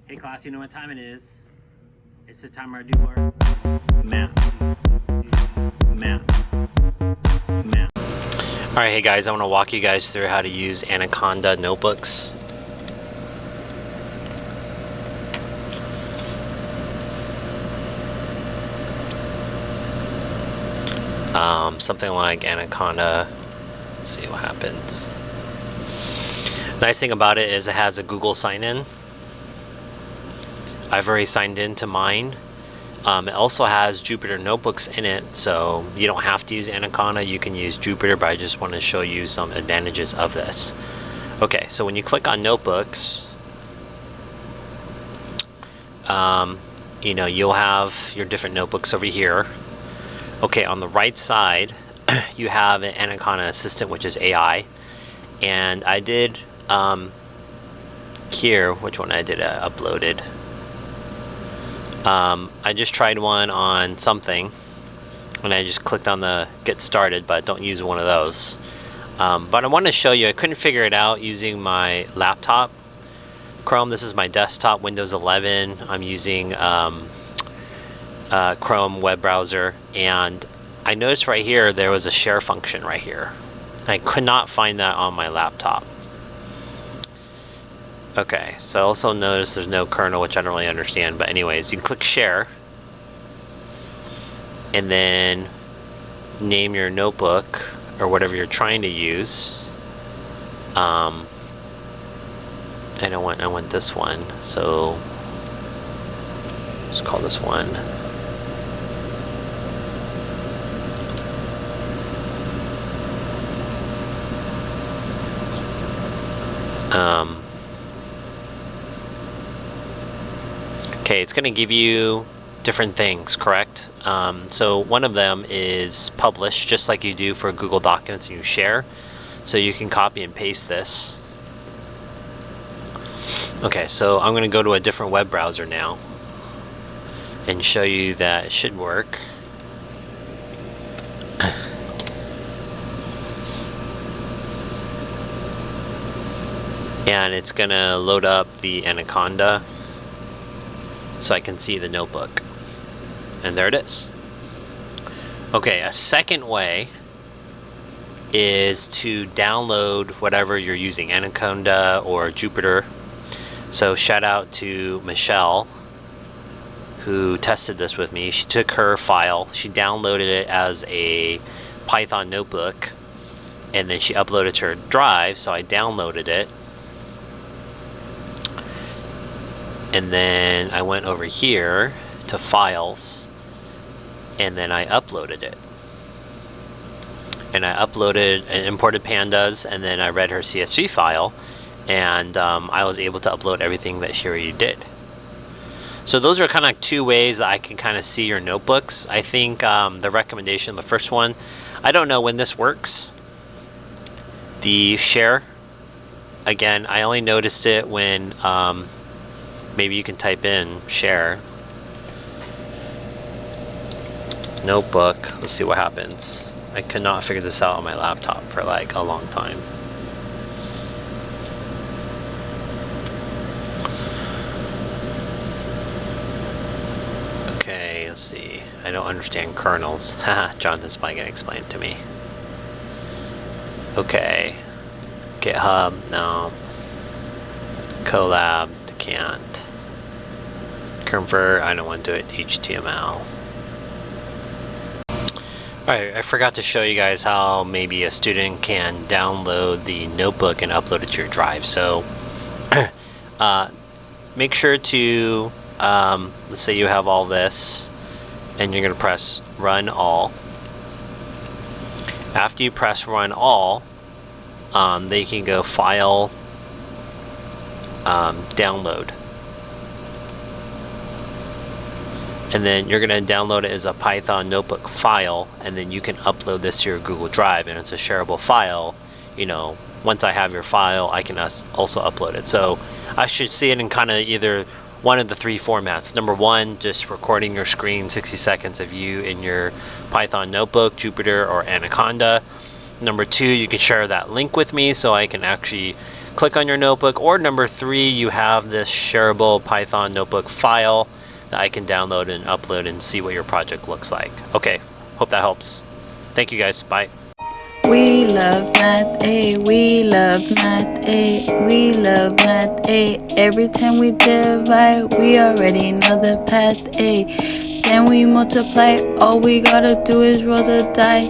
Hey class, you know what time it is? It's the time to do our map. Alright, hey guys, I want to walk you guys through how to use Anaconda notebooks. Something like Anaconda. Let's see what happens. Nice thing about it is it has a Google sign-in. I've already signed into mine. It also has Jupyter notebooks in it, so you don't have to use Anaconda. You can use Jupyter, but I just want to show you some advantages of this. Okay, so when you click on notebooks, you'll have your different notebooks over here. Okay, on the right side, you have an Anaconda Assistant, which is AI. And I did here, which one I did uploaded. I just tried one on something, and I just clicked on the get started, but don't use one of those. But I want to show you, I couldn't figure it out using my laptop Chrome. This is my desktop, Windows 11. I'm using Chrome web browser, and I noticed right here there was a share function right here. I could not find that on my laptop. Okay, so I also noticed there's no kernel, which I don't really understand, but anyways, you can click share and then name your notebook or whatever you're trying to use. I want this one, so let's call this one okay, it's going to give you different things, correct? So one of them is publish, just like you do for Google Documents and you share. So you can copy and paste this. Okay, so I'm going to go to a different web browser now and show you that it should work. And it's going to load up the Anaconda so I can see the notebook. And there it is. Okay, a second way is to download whatever you're using, Anaconda or Jupyter. So shout out to Michelle, who tested this with me. She took her file, she downloaded it as a Python notebook, and then she uploaded it to her drive, so I downloaded it. And then I went over here to files, and then I uploaded it. And I uploaded and imported pandas, and then I read her CSV file, and I was able to upload everything that she already did. So those are kind of two ways that I can kind of see your notebooks. I think the recommendation, the first one, I don't know when this works. The share, again, I only noticed it when maybe you can type in share notebook. Let's see what happens. I could not figure this out on my laptop for like a long time. Okay, let's see. I don't understand kernels. Haha, Jonathan's probably gonna explain it to me. Okay. GitHub, no. Colab, can't. Convert, I don't want to do it HTML. Alright, I forgot to show you guys how maybe a student can download the notebook and upload it to your drive. So make sure to, let's say you have all this, and you're going to press run all. After you press run all, then you can go file, download. And then you're going to download it as a Python notebook file, and then you can upload this to your Google Drive, and it's a shareable file. You know, once I have your file, I can also upload it. So I should see it in kind of either one of the three formats. Number one, just recording your screen, 60 seconds of you in your Python notebook, Jupyter, or Anaconda. Number two, you can share that link with me so I can actually click on your notebook, or number 3, you have this shareable Python notebook file that I can download and upload and see what your project looks like. Okay, hope that helps. Thank you guys, bye. We love math, we love math, we love math, every time we divide, we already know the path, Then we multiply, all we gotta do is roll the die,